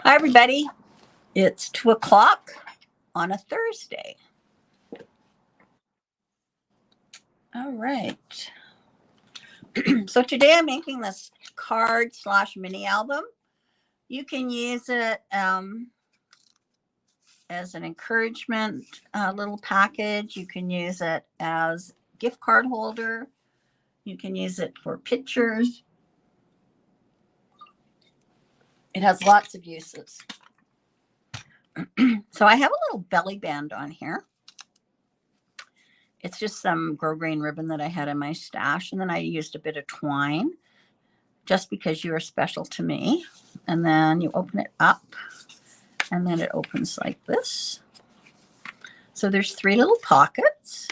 Hi, everybody. It's 2 o'clock on a Thursday. All right. So today I'm making this card / mini album. You can use it as an encouragement little package. You can use it as gift card holder. You can use it for pictures. It has lots of uses. So I have a little belly band on here. It's just some grosgrain ribbon that I had in my stash. And then I used a bit of twine just because you are special to me. And then you open it up and then it opens like this. So there's 3 little pockets.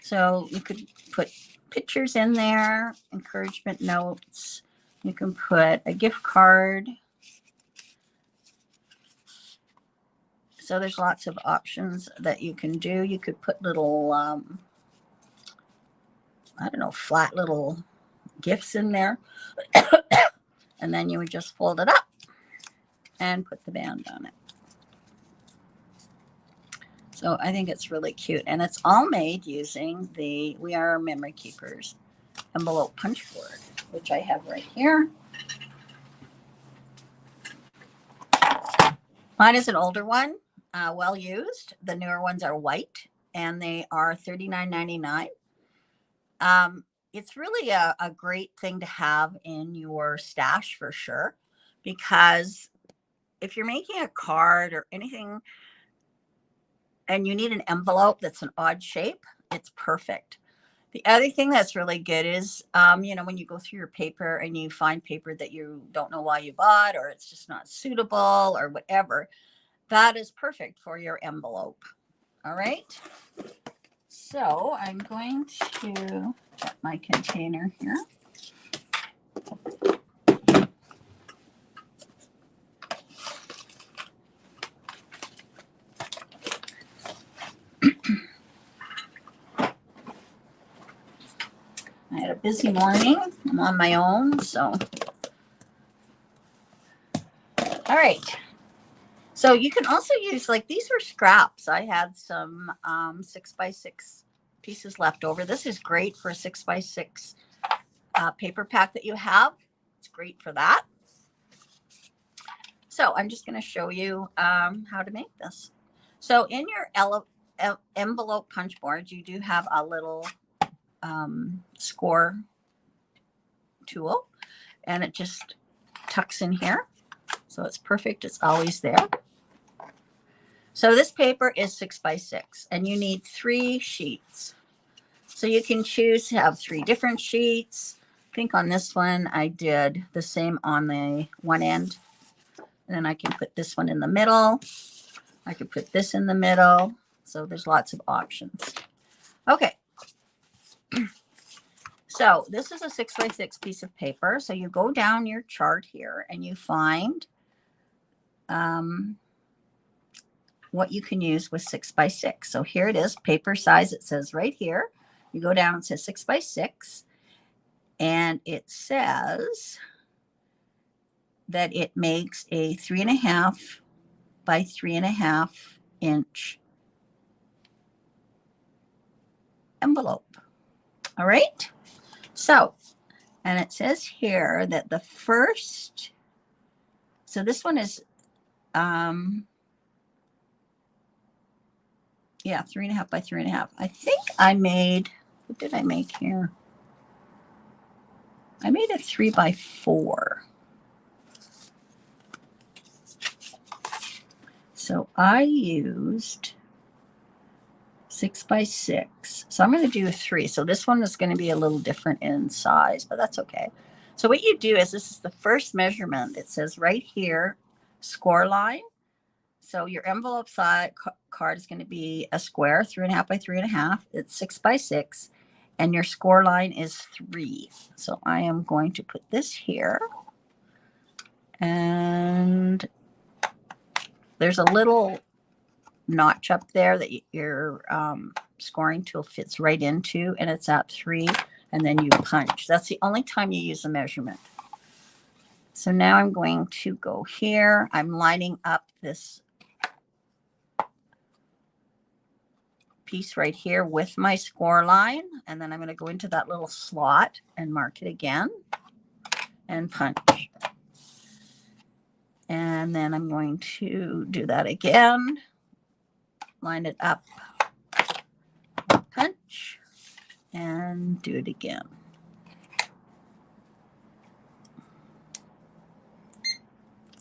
So you could put pictures in there, encouragement notes. You can put a gift card. So there's lots of options that you can do. You could put little, I don't know, flat little gifts in there. And then you would just fold it up and put the band on it. So I think it's really cute. And it's all made using the We Are Memory Keepers Envelope Punch Board, which I have right here. Mine is an older one. Well used. The newer ones are white and they are $39.99. It's really a great thing to have in your stash for sure, because if you're making a card or anything and you need an envelope that's an odd shape, it's perfect. The other thing that's really good is, when you go through your paper and you find paper that you don't know why you bought, or it's just not suitable or whatever, that is perfect for your envelope. All right. So I'm going to get my container here. I had a busy morning. I'm on my own, so. All right. So you can also use, like, these were scraps. I had some 6x6 pieces left over. This is great for a 6x6 paper pack that you have. It's great for that. So I'm just going to show you how to make this. So in your envelope punch board, you do have a little score tool, and it just tucks in here. So it's perfect. It's always there. So this paper is 6x6 and you need 3 sheets. So you can choose to have 3 different sheets. I think on this one, I did the same on the one end. And then I can put this one in the middle. I could put this in the middle. So there's lots of options. Okay. So this is a 6x6 piece of paper. So you go down your chart here and you find what you can use with 6x6. So here it is, paper size. It says right here. You go down, it says 6x6, and it says that it makes a 3.5 by 3.5 inch envelope. All right. So, and it says here that the first, so this one is, 3.5 by 3.5. I think I made, what did I make here? I made a 3x4. So I used 6x6. So I'm going to do a 3. So this one is going to be a little different in size, but that's okay. So what you do is, this is the first measurement. It says right here, score line. So your envelope size card is going to be a square, 3.5 by 3.5. It's 6x6, and your score line is 3. So I am going to put this here, and there's a little notch up there that your scoring tool fits right into, and it's at 3, and then you punch. That's the only time you use a measurement. So now I'm going to go here. I'm lining up this piece right here with my score line. And then I'm going to go into that little slot and mark it again and punch. And then I'm going to do that again. Line it up, punch, and do it again.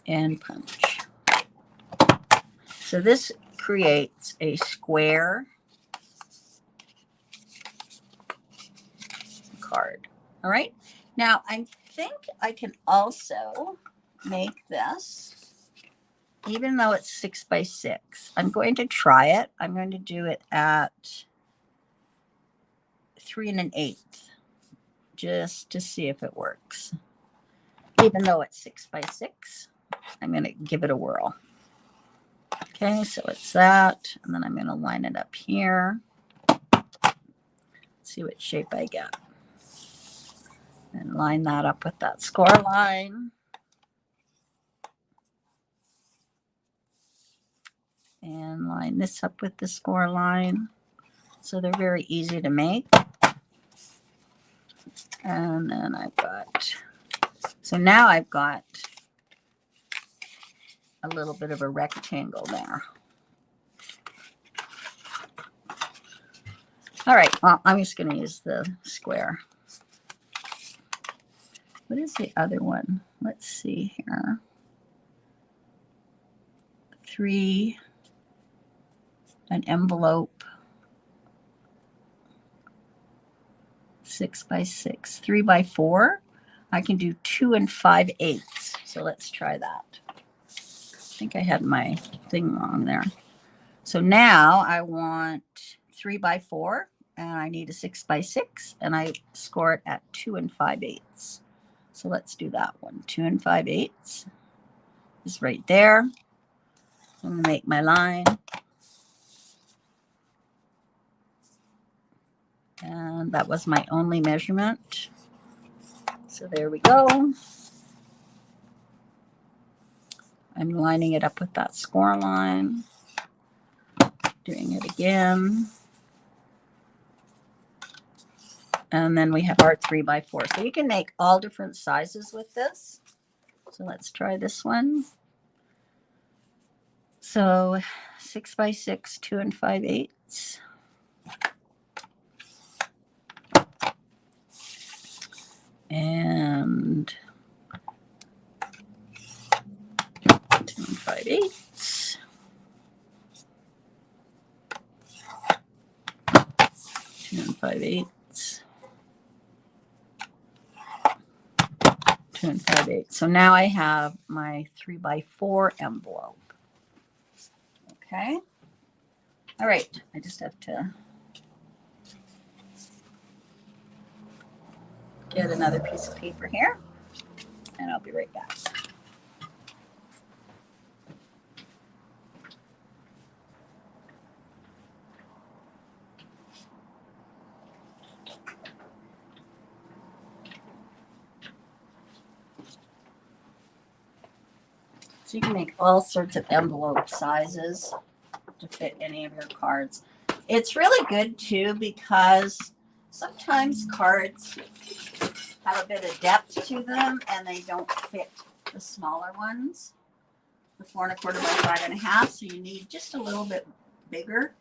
And punch. So this creates a square card. All right. Now I think I can also make this, even though it's 6 by 6. I'm going to try it. I'm going to do it at 3 1/8, just to see if it works. Even though it's 6 by 6, I'm going to give it a whirl. Okay, so it's that, and then I'm going to line it up here. See what shape I get. And line that up with that score line. And line this up with the score line. So they're very easy to make. And then I've got, so now I've got a little bit of a rectangle there. All right, well, I'm just going to use the square. What is the other one? Let's see here. 3, an envelope, 6 by 6, 3 by 4. I can do 2 5/8. So let's try that. I think I had my thing wrong there. So now I want 3 by 4, and I need a 6 by 6, and I score it at 2 5/8. So let's do that one. 2 5/8 is right there. I'm going to make my line. And that was my only measurement. So there we go. I'm lining it up with that score line. Doing it again. And then we have our 3 by 4. So you can make all different sizes with this. So let's try this one. So 6 by 6, 2 5/8. And 2 5/8. 2 5/8. 2 5/8. So now I have my 3 by 4 envelope. Okay. All right. I just have to get another piece of paper here, and I'll be right back. So you can make all sorts of envelope sizes to fit any of your cards. It's really good too, because sometimes cards have a bit of depth to them and they don't fit the smaller ones, the 4 1/4 by 5 1/2. So you need just a little bit bigger.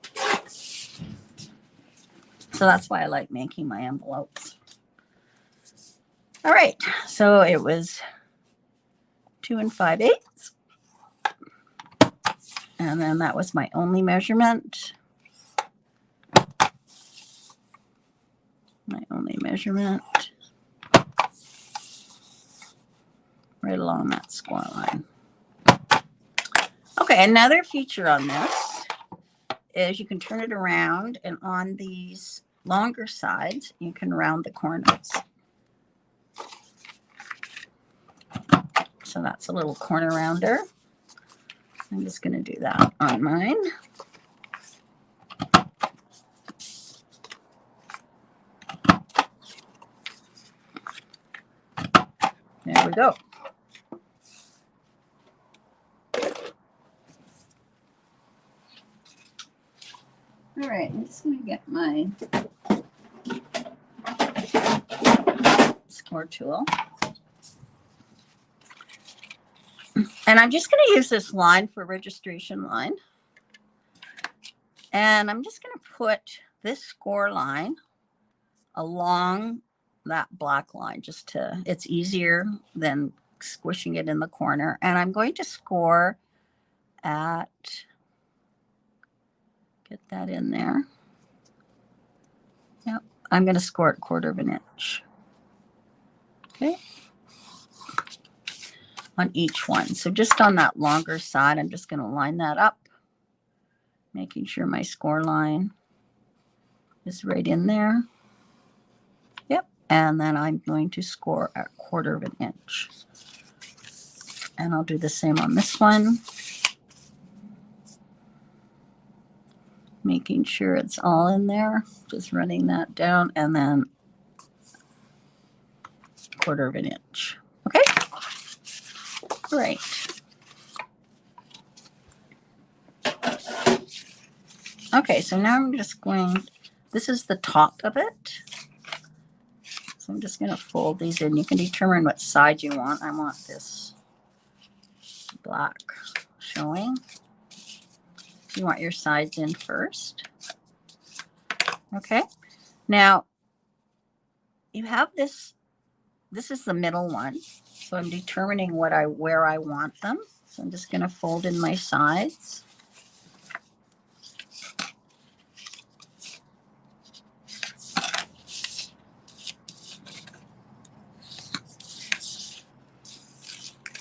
So that's why I like making my envelopes. All right, so it was 2 5/8. And then that was my only measurement. My only measurement. Right along that score line. Okay, another feature on this is you can turn it around, and on these longer sides, you can round the corners. So that's a little corner rounder. I'm just going to do that on mine. There we go. All right, I'm just going to get my score tool. And I'm just going to use this line for registration line. And I'm just going to put this score line along that black line, just to, it's easier than squishing it in the corner. And I'm going to score at, get that in there. Yep, I'm going to score at 1/4 of an inch. Okay. On each one. So just on that longer side, I'm just going to line that up, making sure my score line is right in there. Yep. And then I'm going to score at 1/4 of an inch. And I'll do the same on this one. Making sure it's all in there. Just running that down and then 1/4 of an inch. Okay. Great. Okay, so now I'm just going, this is the top of it. So I'm just going to fold these in. You can determine what side you want. I want this black showing. You want your sides in first. Okay. Now, you have this, this is the middle one. So I'm determining where I want them. So I'm just going to fold in my sides.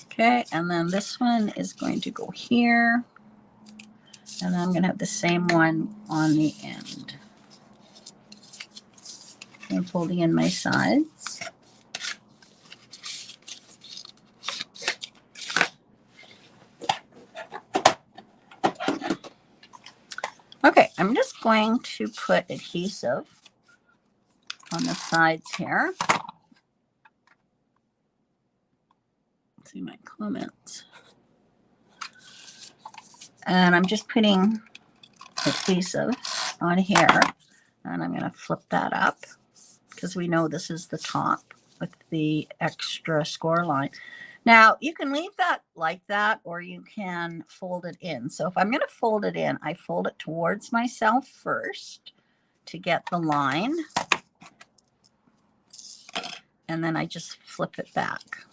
Okay, and then this one is going to go here. And I'm going to have the same one on the end. I'm folding in my sides. Okay, I'm just going to put adhesive on the sides here. Let's see my comments. And I'm just putting adhesive on here. And I'm going to flip that up because we know this is the top with the extra score line. Now, you can leave that like that, or you can fold it in. So if I'm going to fold it in, I fold it towards myself first to get the line. And then I just flip it back.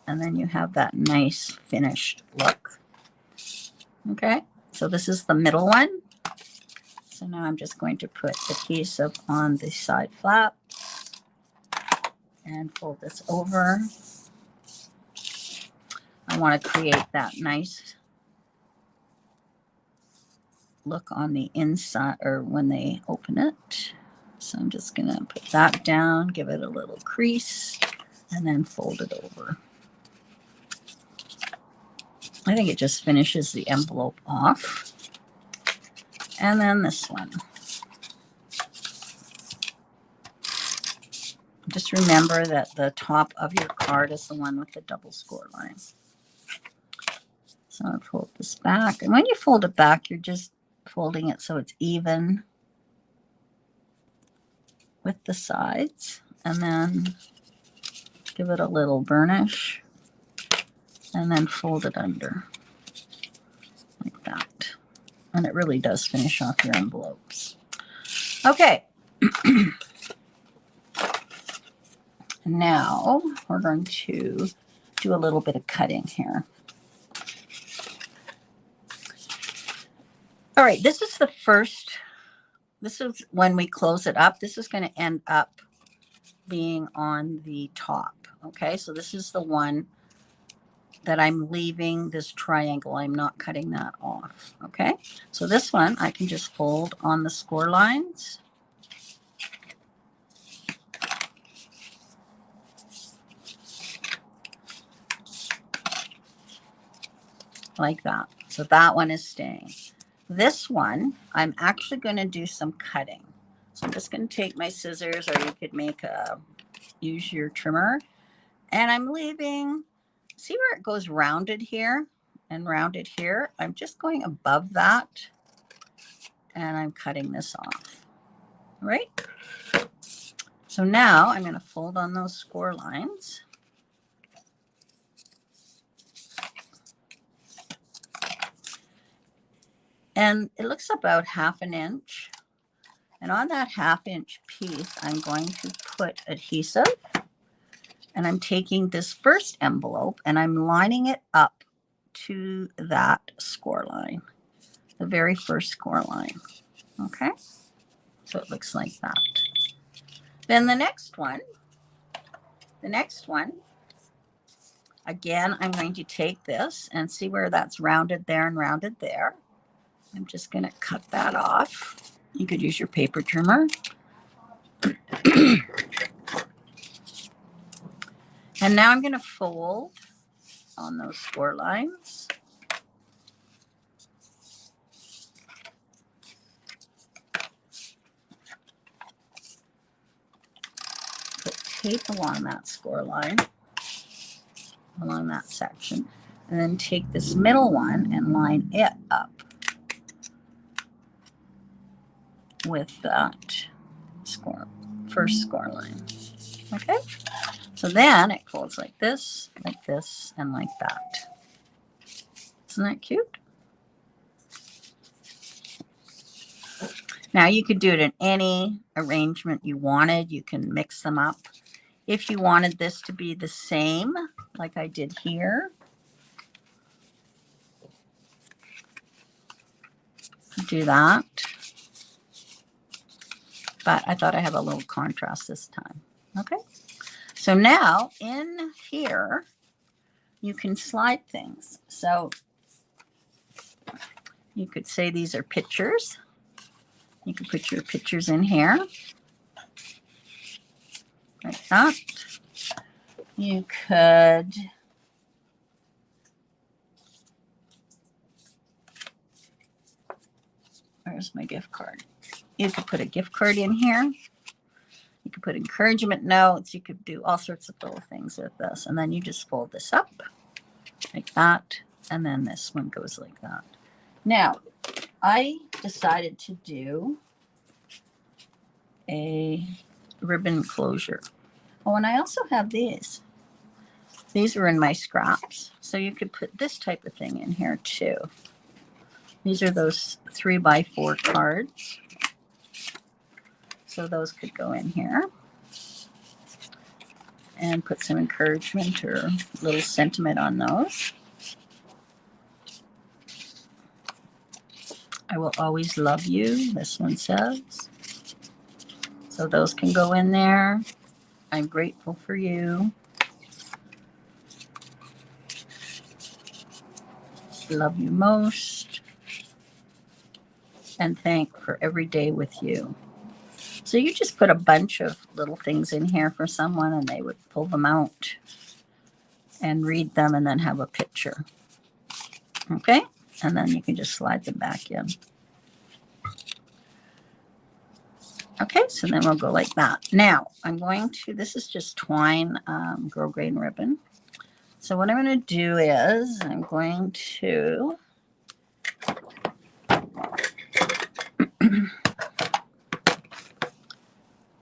And then you have that nice finished look. Okay, so this is the middle one. So now I'm just going to put adhesive on the side flap and fold this over. I want to create that nice look on the inside or when they open it. So I'm just going to put that down, give it a little crease, and then fold it over. I think it just finishes the envelope off. And then this one. Just remember that the top of your card is the one with the double score line. So I'll fold this back. And when you fold it back, you're just folding it so it's even with the sides. And then give it a little burnish. And then fold it under like that. And it really does finish off your envelopes. Okay. Now we're going to do a little bit of cutting here. All right, this is the first, this is when we close it up. This is going to end up being on the top. Okay, so this is the one that I'm leaving this triangle. I'm not cutting that off. Okay, so this one I can just fold on the score lines. Like that. So that one is staying. This one, I'm actually going to do some cutting. So I'm just going to take my scissors, or you could use your trimmer. And I'm leaving, see where it goes rounded here and rounded here? I'm just going above that and I'm cutting this off. All right. So now I'm going to fold on those score lines. And it looks about 1/2 inch. And on that 1/2 inch piece, I'm going to put adhesive. And I'm taking this first envelope and I'm lining it up to that score line, the very first score line. Okay. So it looks like that. Then the next one, again, I'm going to take this and see where that's rounded there and rounded there. I'm just going to cut that off. You could use your paper trimmer. And now I'm going to fold on those score lines. Put tape along that score line, along that section, and then take this middle one and line it up with that first score line. Okay, so then it folds like this, and like that. Isn't that cute? Now you could do it in any arrangement you wanted. You can mix them up. If you wanted this to be the same, like I did here, do that. But I thought I have a little contrast this time. Okay. So now in here, you can slide things. So you could say these are pictures. You can put your pictures in here. Like that. You could where's my gift card? You could put a gift card in here. You could put encouragement notes. You could do all sorts of little things with this. And then you just fold this up like that. And then this one goes like that. Now, I decided to do a ribbon closure. Oh, and I also have these. These were in my scraps. So you could put this type of thing in here too. These are those 3x4 cards. So those could go in here. And put some encouragement or a little sentiment on those. I will always love you, this one says. So those can go in there. I'm grateful for you. Love you most. And thank for every day with you. So you just put a bunch of little things in here for someone and they would pull them out and read them and then have a picture. Okay? And then you can just slide them back in. Okay, so then we'll go like that. Now, I'm going to, this is just twine grosgrain ribbon. So what I'm going to do is I'm going to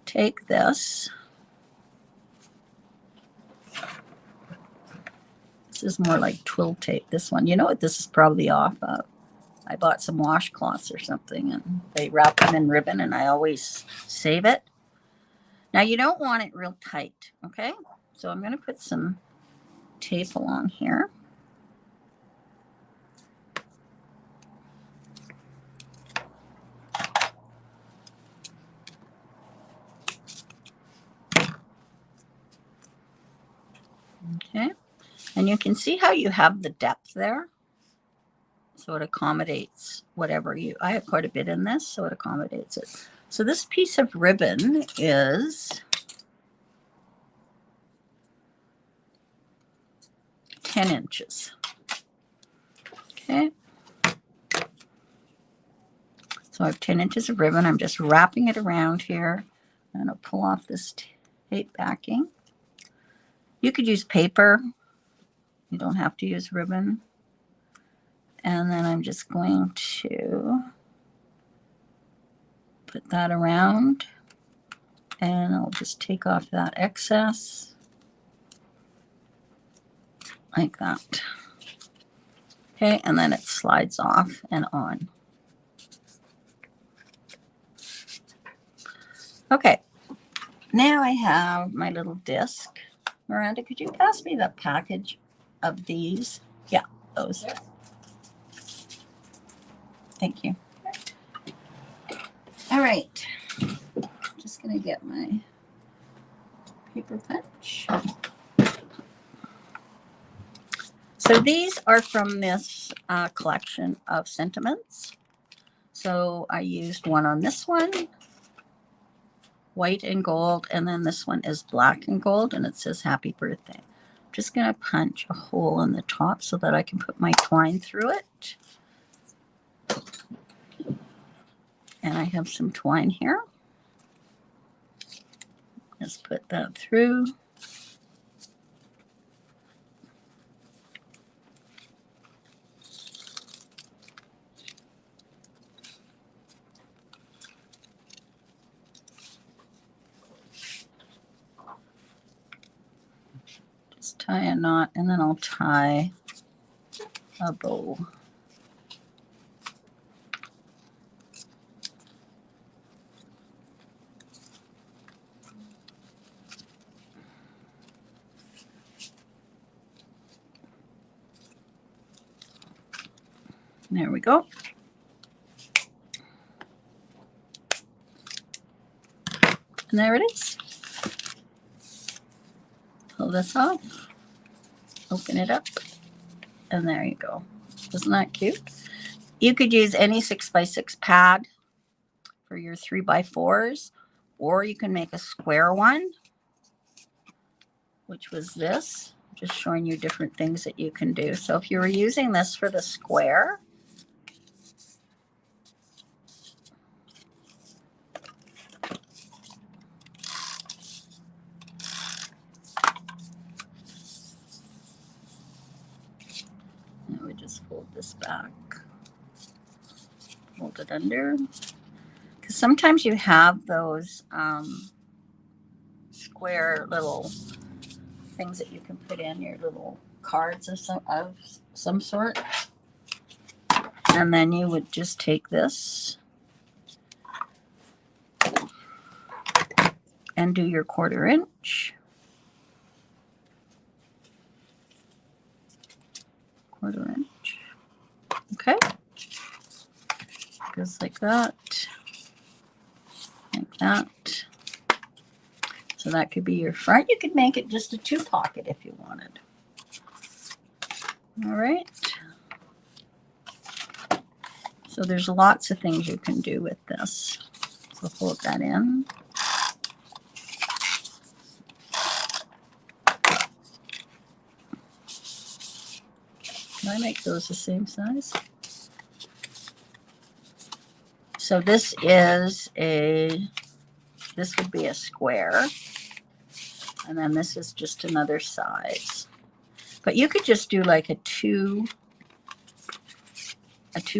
take this. This is more like twill tape, this one. You know what this is probably off of? I bought some washcloths or something and they wrap them in ribbon and I always save it. Now you don't want it real tight, okay? So I'm going to put some tape along here. Okay. And you can see how you have the depth there. So it accommodates whatever I have quite a bit in this, so it accommodates it. So this piece of ribbon is 10 inches. Okay. So I have 10 inches of ribbon. I'm just wrapping it around here. I'm going to pull off this tape backing. You could use paper. You don't have to use ribbon. And then I'm just going to Put that around, and I'll just take off that excess like that. Okay, and then it slides off and on. Okay, now I have my little disc. Miranda, could you pass me the package of these? Yeah, those. Thank you. All right, just gonna get my paper punch. So these are from this collection of sentiments. So I used one on this one, white and gold, and then this one is black and gold, and it says happy birthday. I'm just going to punch a hole in the top so that I can put my twine through it. And I have some twine here. Just put that through. Just tie a knot, and then I'll tie a bow. There we go. And there it is. Pull this off, open it up, and there you go. Isn't that cute? You could use any 6x6 pad for your 3x4s, or you can make a square one, which was this. Just showing you different things that you can do. So if you were using this for the square, I would just fold this back, hold it under, because sometimes you have those square little things that you can put in your little cards of some sort. And then you would just take this and do your 1/4 inch. 1/4 inch. Okay. Goes like that. Like that. So that could be your front. You could make it just a 2 pocket if you wanted. All right. So there's lots of things you can do with this. So fold that in. Can I make those the same size? So this would be a square. And then this is just another size. But you could just do like a two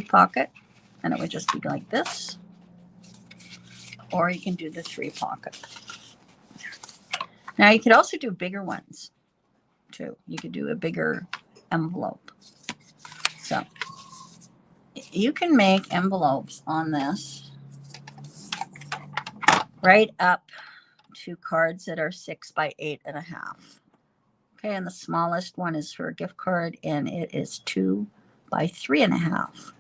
pocket, and it would just be like this. Or you can do the 3 pocket. Now you could also do bigger ones too. You could do a bigger envelope. So you can make envelopes on this right up to cards that are 6 by 8.5. Okay, and the smallest one is for a gift card, and it is 2 by 3.5.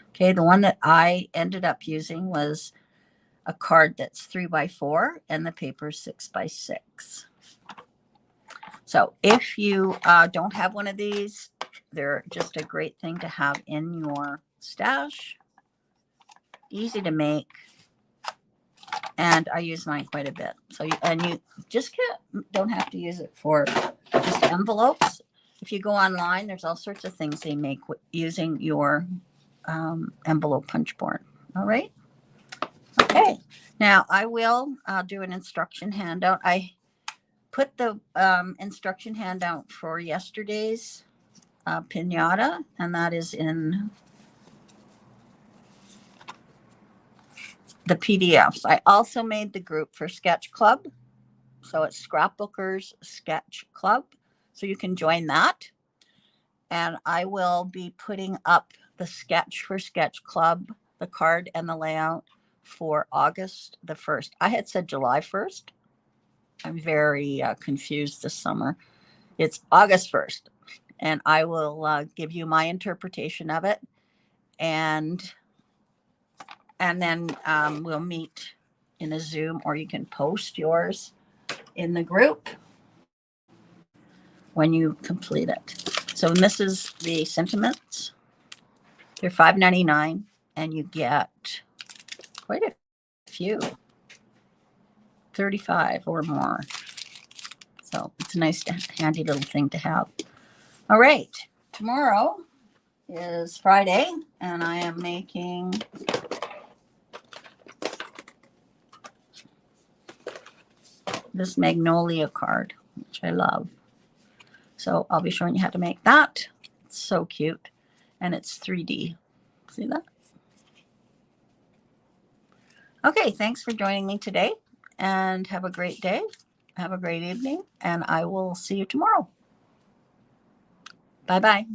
Okay, the one that I ended up using was a card that's 3 by 4, and the paper is 6 by 6. So if you don't have one of these, they're just a great thing to have in your stash. Easy to make, and I use mine quite a bit. So you just don't have to use it for just envelopes. If you go online, there's all sorts of things they make using your envelope punch board. All right. Okay. Now I will do an instruction handout. I put the instruction handout for yesterday's pinata, and that is in the PDFs. I also made the group for Sketch Club. So it's Scrapbookers Sketch Club. So you can join that. And I will be putting up the sketch for Sketch Club, the card and the layout for August the 1st. I had said July 1st. I'm very confused this summer. It's August 1st. And I will give you my interpretation of it. And then we'll meet in a Zoom, or you can post yours in the group when you complete it. So this is the sentiments. They're $5.99, and you get quite a few, 35 or more. So it's a nice, handy little thing to have. All right, tomorrow is Friday, and I am making this Magnolia card, which I love. So I'll be showing you how to make that. It's so cute, and it's 3D. See that? Okay, thanks for joining me today, and have a great day. Have a great evening, and I will see you tomorrow. Bye-bye.